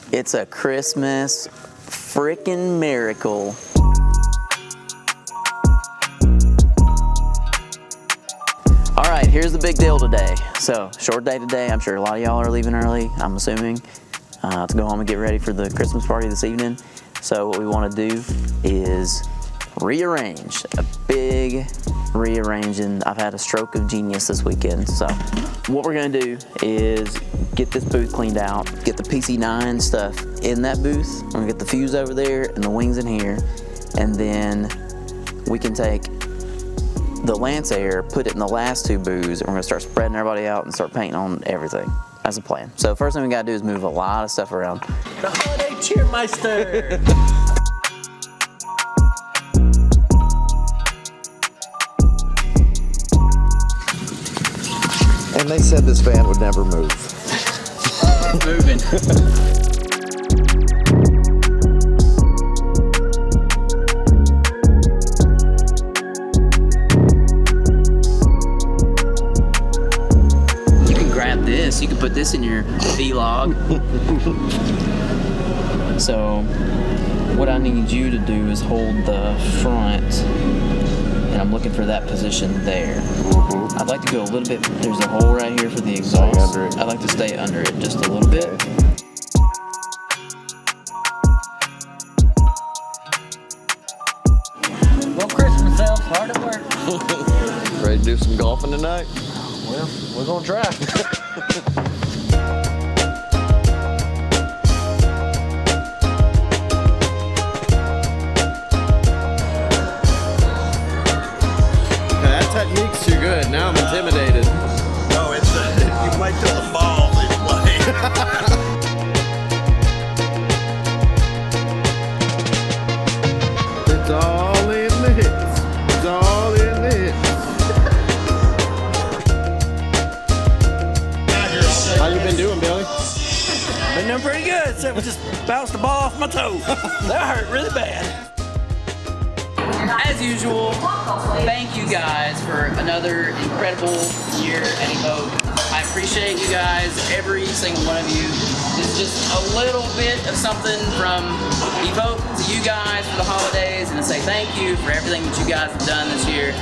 It's a Christmas freaking miracle. All right, here's the big deal today. So, short day today. I'm sure a lot of y'all are leaving early, I'm assuming, to go home and get ready for the Christmas party this evening. So what we want to do is rearrange, a big rearranging. I've had a stroke of genius this weekend. So what we're going to do is get this booth cleaned out, get the PC9 stuff in that booth. We're going to get the fuse over there and the wings in here, and then we can take the Lance Air, put it in the last two booths, and we're gonna start spreading everybody out and start painting on everything. That's the plan. So first thing we gotta do is move a lot of stuff around. The holiday cheermeister! And they said this van would never move. It's moving. You can put this in your vlog. So what I need you to do is hold the front, and I'm looking for that position there. I'd like to go a little bit, there's a hole right here for the exhaust. I'd like to stay under it just a little bit. Well, Christmas elves, hard at work. Ready to do some golfing tonight? Well, we're gonna try. That technique's too good. Now I'm intimidated. No, it's you wait till the fall they play. It's all in the hits. It's all in the hits. How you been doing, Billy? Been doing pretty good, except we just bounced the ball off my toe. That hurt really bad. As usual, thank you guys for another incredible year at Evoke. I appreciate you guys, every single one of you. This is just a little bit of something from Evoke to you guys for the holidays, and to say thank you for everything that you guys have done this year.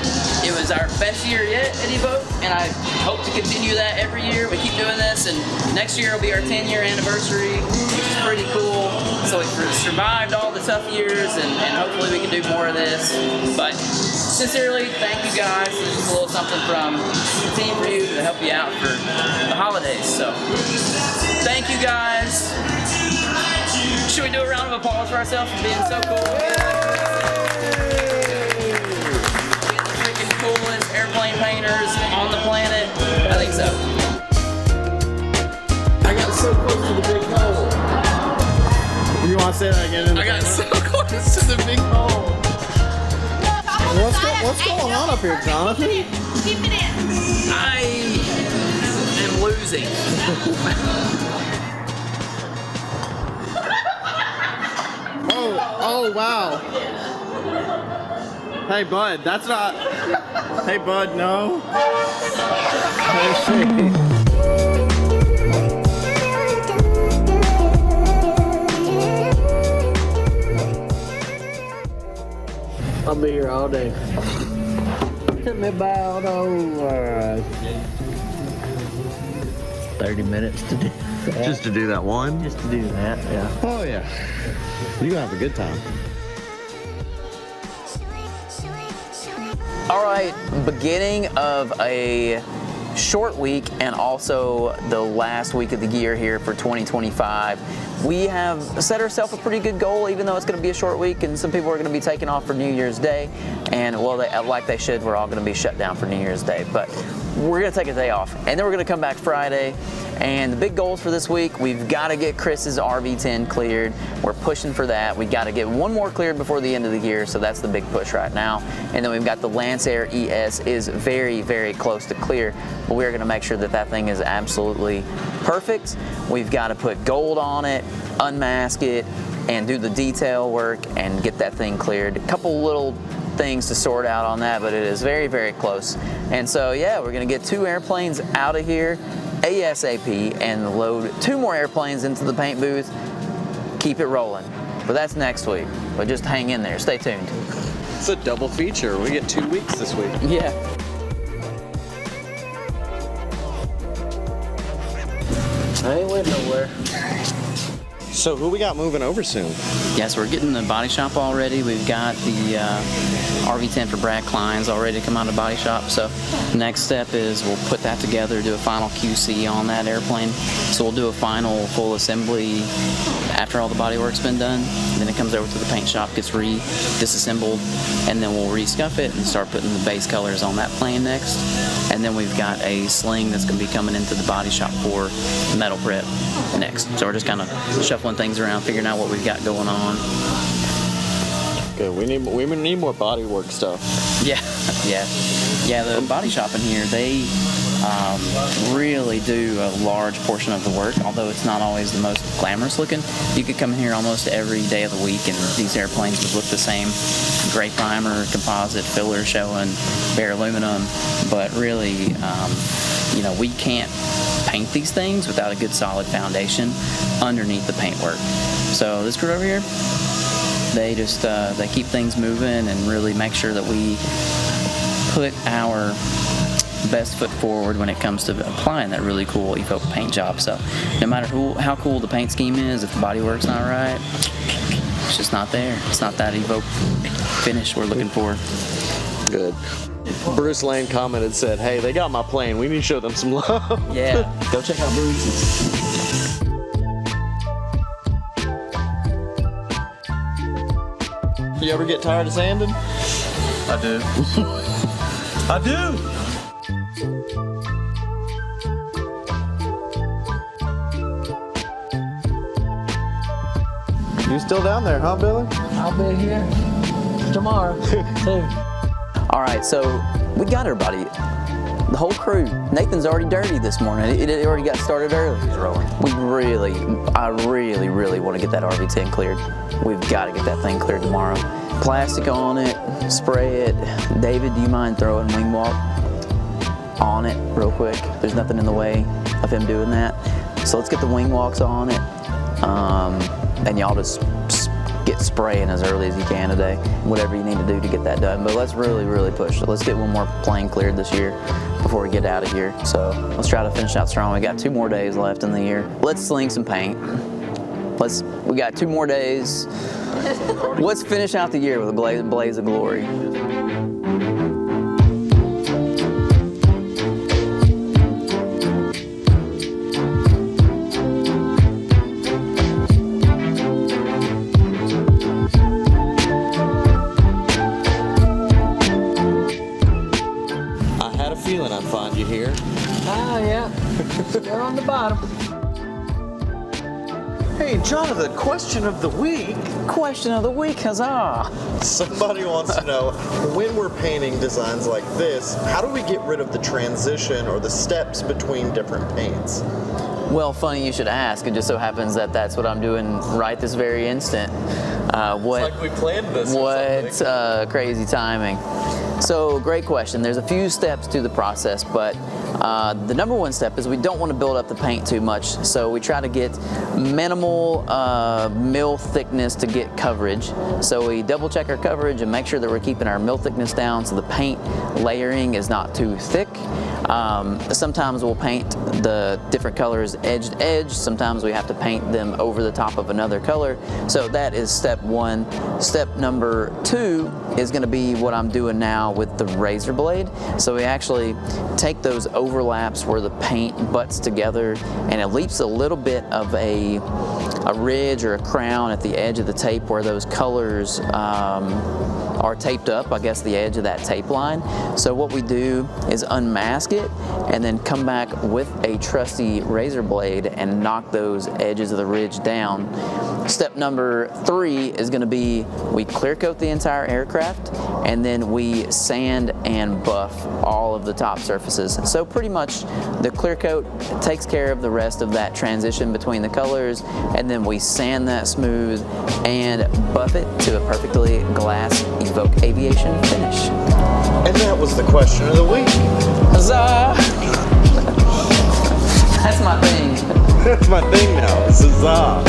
It was our best year yet at Evoke, and I hope to continue that every year. We keep doing this, and next year will be our 10-year anniversary, which is pretty cool. So we've survived all the tough years, and hopefully we can do more of this. But sincerely, thank you guys. This is just a little something from the team for you to help you out for the holidays. So thank you guys. Should we do a round of applause for ourselves for being so cool? Coolest airplane painters on the planet? I think so. I got so close to the big hole. You want to say that again? I got so close to the big hole. What's going on up here, Jonathan? Keep it in. I am losing. Oh, wow. Hey, bud, that's not... Hey, bud, no. I'll be here all day. Took me about 30 minutes to do that. Just to do that one? Just to do that, yeah. Oh, yeah. You're going to have a good time. All right, beginning of a short week and also the last week of the year here for 2025. We have set ourselves a pretty good goal, even though it's going to be a short week and some people are going to be taking off for New Year's Day. And well, like they should, we're all going to be shut down for New Year's Day. But we're going to take a day off, and then we're going to come back Friday. And the big goals for this week, we've got to get Chris's RV10 cleared. We're pushing for that. We've got to get one more cleared before the end of the year, so that's the big push right now. And then we've got the Lance Air ES is very, very close to clear, but we're going to make sure that that thing is absolutely perfect. We've got to put gold on it, unmask it, and do the detail work and get that thing cleared. A couple little things to sort out on that, but it is very, very close. And so, yeah, we're going to get 2 airplanes out of here ASAP and load 2 more airplanes into the paint booth keep it rolling. But that's next week. But just hang in there. Stay tuned. It's a double feature. We get 2 weeks this week. Yeah. I ain't went nowhere. So who we got moving over soon? Yes, we're getting the body shop all ready. We've got the RV10 for Brad Klein's all ready to come out of the body shop. So next step is we'll put that together, do a final QC on that airplane. So we'll do a final full assembly after all the body work's been done. Then it comes over to the paint shop, gets disassembled, and then we'll rescuff it and start putting the base colors on that plane next. And then we've got a sling that's going to be coming into the body shop for metal prep next. So we're just kind of shuffling things around, figuring out what we've got going on. Good. We need more bodywork stuff. Yeah. The body shop in here, they really do a large portion of the work, although it's not always the most glamorous looking. You could come in here almost every day of the week and these airplanes would look the same. Gray primer, composite, filler showing, bare aluminum, but really, we can't paint these things without a good solid foundation underneath the paintwork. So this crew over here, they just they keep things moving and really make sure that we put our best foot forward when it comes to applying that really cool Evoke paint job. So no matter how cool the paint scheme is, if the bodywork's not right, it's just not there. It's not that Evoke finish we're looking for. Good. Bruce Lane commented, said, "Hey, they got my plane. We need to show them some love." Yeah, go check out Bruce's. You ever get tired of sanding? I do. I do. You still down there, huh, Billy? I'll be here tomorrow, too. All right, so we got everybody. The whole crew. Nathan's already dirty this morning. It already got started early. I really want to get that RV10 cleared. We've got to get that thing cleared tomorrow. Plastic on it, spray it. David, do you mind throwing wing walk on it real quick? There's nothing in the way of him doing that. So let's get the wing walks on it. And y'all just get spraying as early as you can today. Whatever you need to do to get that done. But let's really push it. Let's get one more plane cleared this year before we get out of here. So let's try to finish out strong. We got 2 more days left in the year. Let's sling some paint. We got 2 more days. Let's finish out the year with a blaze of glory. Feeling I'd find you here. Oh, yeah. They're on the bottom. Hey, Jonathan, question of the week. Question of the week, huzzah! Somebody wants to know, when we're painting designs like this, how do we get rid of the transition or the steps between different paints? Well, funny you should ask. It just so happens that that's what I'm doing right this very instant. It's like we planned this. What crazy timing. So, great question. There's a few steps to the process, but the number one step is we don't want to build up the paint too much. So we try to get minimal mill thickness to get coverage. So we double check our coverage and make sure that we're keeping our mill thickness down so the paint layering is not too thick. Sometimes we'll paint the different colors edge to edge. Sometimes we have to paint them over the top of another color. So that is step 1. Step number 2 is going to be what I'm doing now with the razor blade. So we actually take those overlaps where the paint butts together and it leaves a little bit of a ridge or a crown at the edge of the tape where those colors are taped up, I guess the edge of that tape line. So what we do is unmask it and then come back with a trusty razor blade and knock those edges of the ridge down. Step number 3 is going to be we clear coat the entire aircraft and then we sand and buff all of the top surfaces. So pretty much the clear coat takes care of the rest of that transition between the colors, and then we sand that smooth and buff it to a perfectly glass Evoke Aviation finish. And that was the question of the week. Huzzah! That's my thing. That's my thing now. Huzzah!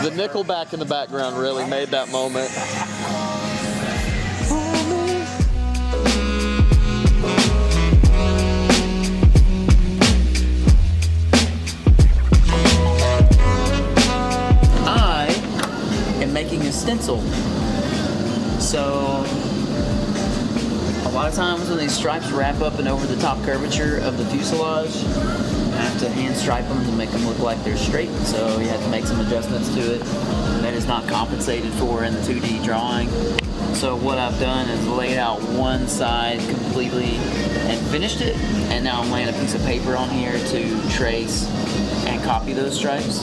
The Nickelback in the background really made that moment. I am making a stencil. So a lot of times when these stripes wrap up and over the top curvature of the fuselage, I have to hand stripe them to make them look like they're straight. So you have to make some adjustments to it. That is not compensated for in the 2D drawing. So what I've done is laid out one side completely and finished it. And now I'm laying a piece of paper on here to trace and copy those stripes.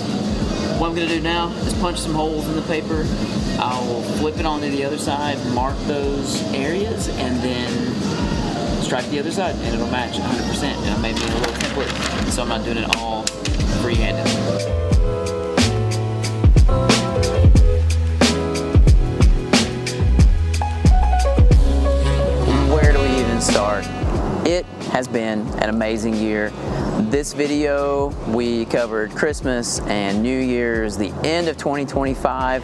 What I'm gonna do now is punch some holes in the paper. I'll flip it onto the other side, mark those areas, and then stripe the other side, and it'll match 100%. And I made me a little template, so I'm not doing it all freehanded. Where do we even start? It has been an amazing year. This video, we covered Christmas and New Year's, the end of 2025.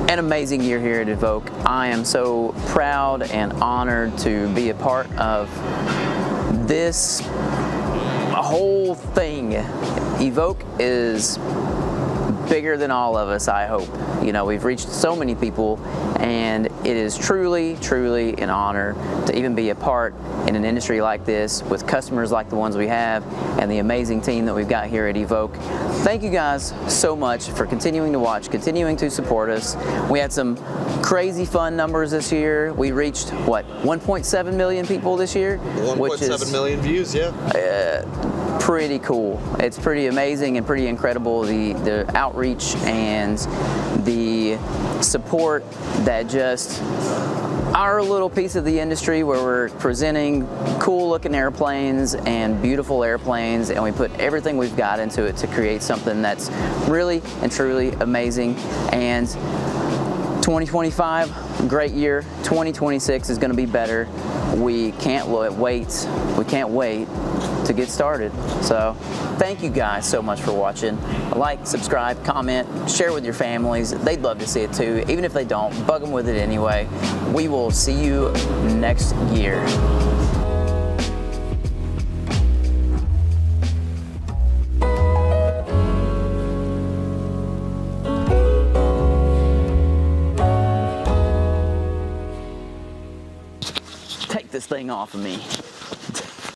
An amazing year here at Evoke. I am so proud and honored to be a part of this whole thing. Evoke is bigger than all of us, I hope. You know, we've reached so many people, and it is truly, truly an honor to even be a part in an industry like this with customers like the ones we have and the amazing team that we've got here at Evoke. Thank you guys so much for continuing to watch, continuing to support us. We had some crazy fun numbers this year. We reached, what, 1.7 million people this year? 1.7 million views, yeah. Pretty cool. It's pretty amazing and pretty incredible, the outreach and the support that just our little piece of the industry where we're presenting cool looking airplanes and beautiful airplanes, and we put everything we've got into it to create something that's really and truly amazing. And 2025, great year. 2026 is going to be better. We can't wait. We can't wait to get started. So thank you guys so much for watching. Like, subscribe, comment, share with your families. They'd love to see it too. Even if they don't, bug them with it anyway. We will see you next year. Take this thing off of me.